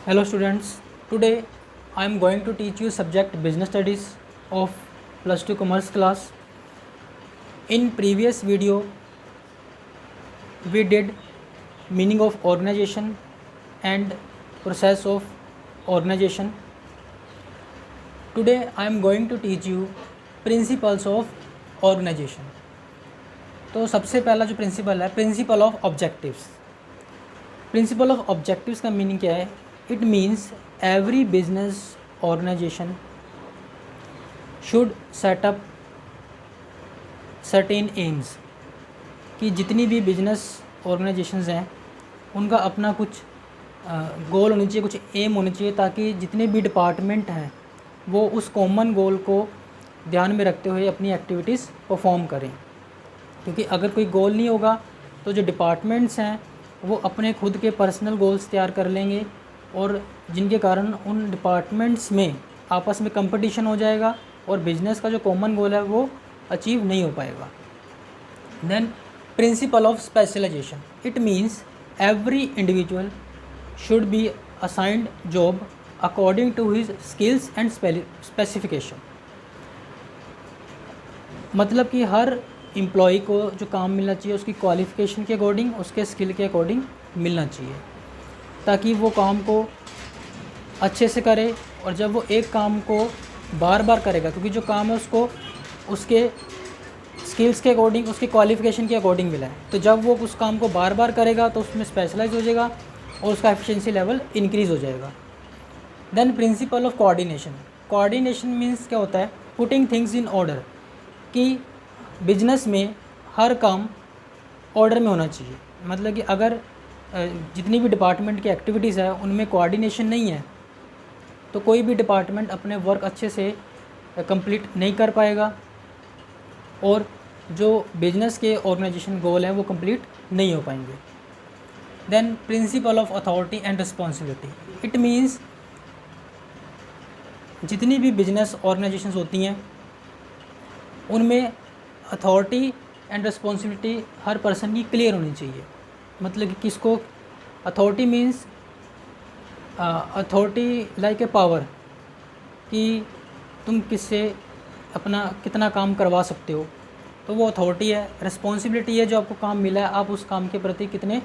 Hello students, today I am going to teach you subject business studies of plus 2 commerce class. In previous video we did meaning of organization and process of organization. Today I am going to teach you principles of organization. तो सबसे पहला जो principle है principle of objectives. Principle of objectives का meaning क्या है? It means every business organization should set up certain aims, कि जितनी भी बिजनेस ऑर्गेनाइजेशंस हैं उनका अपना कुछ गोल होनी चाहिए, कुछ एम होनी चाहिए, ताकि जितने भी डिपार्टमेंट हैं वो उस कॉमन गोल को ध्यान में रखते हुए अपनी एक्टिविटीज़ परफॉर्म करें. क्योंकि अगर कोई गोल नहीं होगा तो जो डिपार्टमेंट्स हैं वो अपने खुद के पर्सनल गोल्स तैयार कर लेंगे और जिनके कारण उन डिपार्टमेंट्स में आपस में कंपटीशन हो जाएगा और बिजनेस का जो कॉमन गोल है वो अचीव नहीं हो पाएगा. Then principle of specialization. It means every individual should be assigned job according to his skills and specification. मतलब कि हर एम्प्लॉय को जो काम मिलना चाहिए उसकी क्वालिफ़िकेशन के अकॉर्डिंग, उसके स्किल के अकॉर्डिंग मिलना चाहिए, ताकि वो काम को अच्छे से करे. और जब वो एक काम को बार बार करेगा, क्योंकि जो काम है उसको उसके स्किल्स के अकॉर्डिंग, उसकी क्वालिफ़िकेशन के अकॉर्डिंग मिला है, तो जब वो उस काम को बार बार करेगा तो उसमें स्पेशलाइज हो जाएगा और उसका एफिशिएंसी लेवल इंक्रीज़ हो जाएगा. Then principle of coordination. Coordination means क्या होता है? पुटिंग थिंग्स इन ऑर्डर, कि बिजनेस में हर काम ऑर्डर में होना चाहिए. मतलब कि अगर जितनी भी डिपार्टमेंट की एक्टिविटीज़ है उनमें कोऑर्डिनेशन नहीं है तो कोई भी डिपार्टमेंट अपने वर्क अच्छे से कंप्लीट नहीं कर पाएगा और जो बिजनेस के ऑर्गेनाइजेशन गोल हैं वो कंप्लीट नहीं हो पाएंगे. Then principle of authority and responsibility. It means जितनी भी बिजनेस ऑर्गेनाइजेशंस होती हैं उनमें अथॉरिटी एंड रिस्पॉन्सिबिलिटी हर पर्सन की क्लियर होनी चाहिए. मतलब कि किसको authority means authority like a power, कि तुम किससे अपना कितना काम करवा सकते हो, तो वो अथॉरिटी है. रिस्पॉन्सिबिलिटी है जो आपको काम मिला है, आप उस काम के प्रति कितने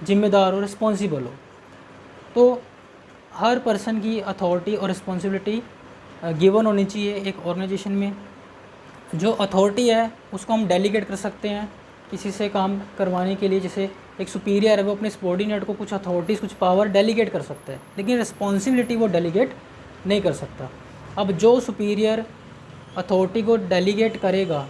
जिम्मेदार हो, रिस्पॉन्सिबल हो. तो हर पर्सन की अथॉरिटी और रिस्पॉन्सिबिलिटी गिवन होनी चाहिए एक ऑर्गेनाइजेशन में. जो अथॉरिटी है उसको हम डेलीगेट कर सकते हैं किसी से काम करवाने के लिए. जैसे एक सुपीरियर है वो अपने सबॉर्डिनेट को कुछ अथॉरिटीज़, कुछ पावर डेलीगेट कर सकता है, लेकिन रिस्पॉन्सिबिलिटी वो डेलीगेट नहीं कर सकता. अब जो सुपीरियर अथॉरिटी को डेलीगेट करेगा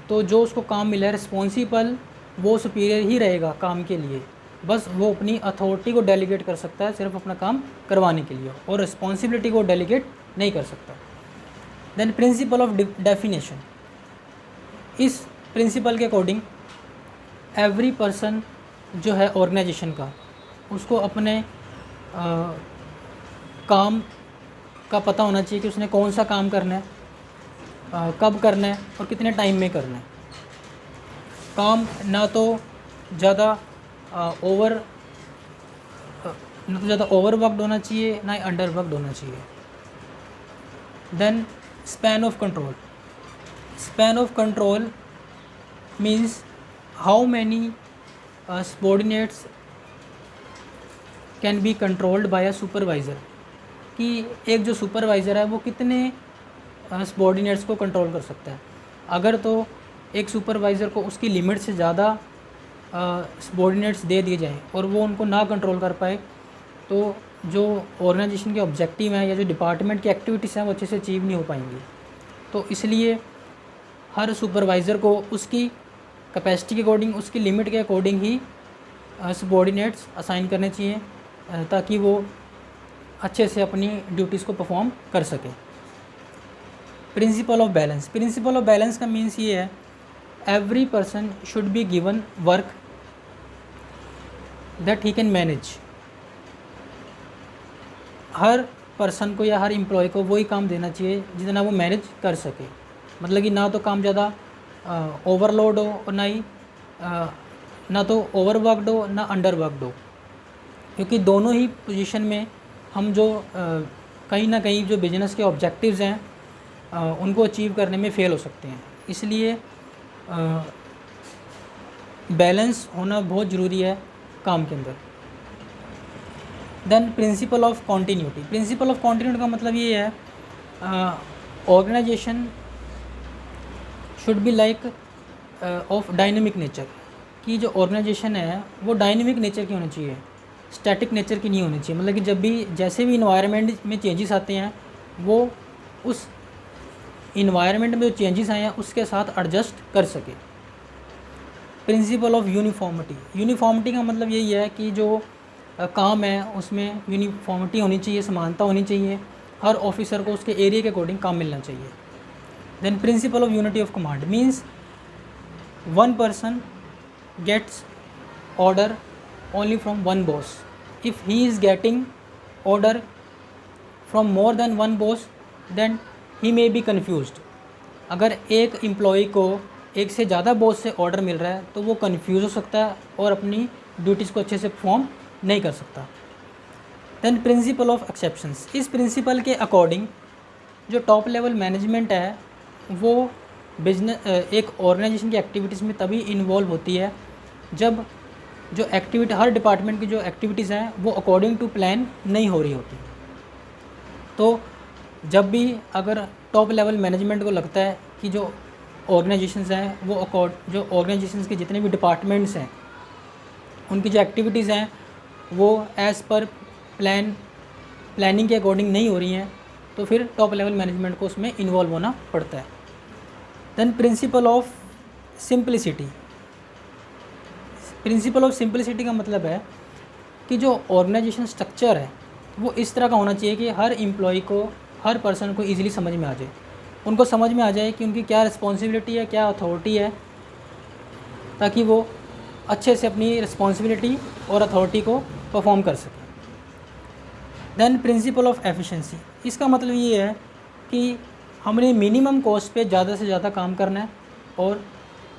तो जो उसको काम मिला है रिस्पॉन्सिबल वो सुपीरियर ही रहेगा काम के लिए. बस वो अपनी अथॉरिटी को डेलीगेट कर सकता है सिर्फ अपना काम करवाने के लिए, और रिस्पॉन्सिबिलिटी को डेलीगेट नहीं कर सकता. Then principle of definition. इस प्रिंसिपल के अकॉर्डिंग एवरी पर्सन जो है ऑर्गेनाइजेशन का, उसको अपने काम का पता होना चाहिए कि उसने कौन सा काम करना है, कब करना है और कितने टाइम में करना है. काम ना तो ज़्यादा ओवरवर्कड होना चाहिए, ना ही अंडरवर्कड होना चाहिए. Then span of control. Span of control means how many subordinates can be controlled by a supervisor, कि एक जो सुपरवाइज़र है वो कितने सबॉर्डिनेट्स को कंट्रोल कर सकता है. अगर तो एक सुपरवाइज़र को उसकी लिमिट से ज़्यादा सबॉर्डिनेट्स दे दिए जाएँ और वो उनको ना कंट्रोल कर पाए तो जो ऑर्गेनाइजेशन के ऑब्जेक्टिव हैं या जो डिपार्टमेंट की एक्टिविटीज़ हैं वो अच्छे से अचीव नहीं हो पाएंगी. तो इसलिए हर सुपरवाइज़र को उसकी कैपेसिटी के अकॉर्डिंग, उसकी लिमिट के अकॉर्डिंग ही सबॉर्डिनेट्स असाइन करने चाहिए, ताकि वो अच्छे से अपनी ड्यूटीज़ को परफॉर्म कर सके. Principle of balance. Principle of balance का मीन्स ये है every person should be given work that he can manage. Her person को या हर एम्प्लॉय को वही काम देना चाहिए जितना वो मैनेज कर सके. मतलब कि ना तो काम ज़्यादा ओवरलोड हो और ना तो ओवरवर्कड हो ना अंडरवर्कड हो, क्योंकि दोनों ही पोजीशन में हम जो कहीं ना कहीं जो बिजनेस के ऑब्जेक्टिव्स हैं उनको अचीव करने में फ़ेल हो सकते हैं। इसलिए बैलेंस होना बहुत ज़रूरी है काम के अंदर। Then principle of continuity. Principle of continuity का मतलब ये है organization should be like of dynamic nature, कि जो ऑर्गेनाइजेशन है वो डायनेमिक नेचर की होनी चाहिए, स्टैटिक नेचर की नहीं होनी चाहिए। मतलब कि जब भी जैसे भी इन्वायरमेंट में चेंजेस आते हैं वो उस इन्वायरमेंट में जो चेंजेस आए हैं उसके साथ एडजस्ट कर सके। Principle of uniformity. यूनिफॉर्मिटी का मतलब यही है कि जो काम है उसमें यूनिफॉर्मिटी होनी चाहिए, समानता होनी चाहिए, हर ऑफिसर को उसके एरिया के अकॉर्डिंग काम मिलना चाहिए। Then principle of unity of command means one person gets order only from one boss. If he is getting order from more than one boss then he may be confused. अगर एक employ को एक से ज़्यादा boss से order मिल रहा है तो वो कंफ्यूज हो सकता है और अपनी ड्यूटीज़ को अच्छे से परफॉर्म नहीं कर सकता। Then principle of exceptions. इस प्रिंसिपल के अकॉर्डिंग जो टॉप लेवल मैनेजमेंट है वो बिजनेस एक ऑर्गेनाइजेशन की एक्टिविटीज़ में तभी इन्वॉल्व होती है जब जो एक्टिविटी हर डिपार्टमेंट की जो एक्टिविटीज़ हैं वो अकॉर्डिंग टू प्लान नहीं हो रही होती। तो जब भी अगर टॉप लेवल मैनेजमेंट को लगता है कि जो ऑर्गेनाइजेशंस हैं वो जो ऑर्गेनाइजेशंस के जितने भी डिपार्टमेंट्स हैं उनकी जो एक्टिविटीज़ हैं वो एज़ पर प्लानिंग के अकॉर्डिंग नहीं हो रही हैं तो फिर टॉप लेवल मैनेजमेंट को उसमें इन्वॉल्व होना पड़ता है। Then principle of simplicity. Principle of simplicity का मतलब है कि जो ऑर्गेनाइजेशन स्ट्रक्चर है वो इस तरह का होना चाहिए कि हर एम्प्लॉय को, हर पर्सन को ईजिली समझ में आ जाए, उनको समझ में आ जाए कि उनकी क्या रिस्पॉन्सिबिलिटी है, क्या अथॉरिटी है, ताकि वो अच्छे से अपनी रिस्पॉन्सिबिलिटी और अथॉरिटी को परफॉर्म कर सकें। Then principle of efficiency. इसका मतलब ये है कि हमने मिनिमम कॉस्ट पे ज़्यादा से ज़्यादा काम करना है और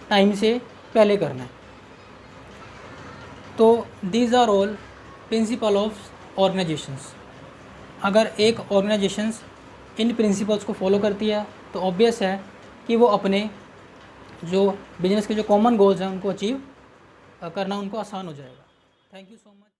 टाइम से पहले करना है। तो these are all principle of organizations. अगर एक ऑर्गेनाइजेशंस इन प्रिंसिपल्स को फॉलो करती है तो ऑब्वियस है कि वो अपने जो बिजनेस के जो कॉमन गोल्स हैं उनको अचीव करना उनको आसान हो जाएगा। Thank you so much.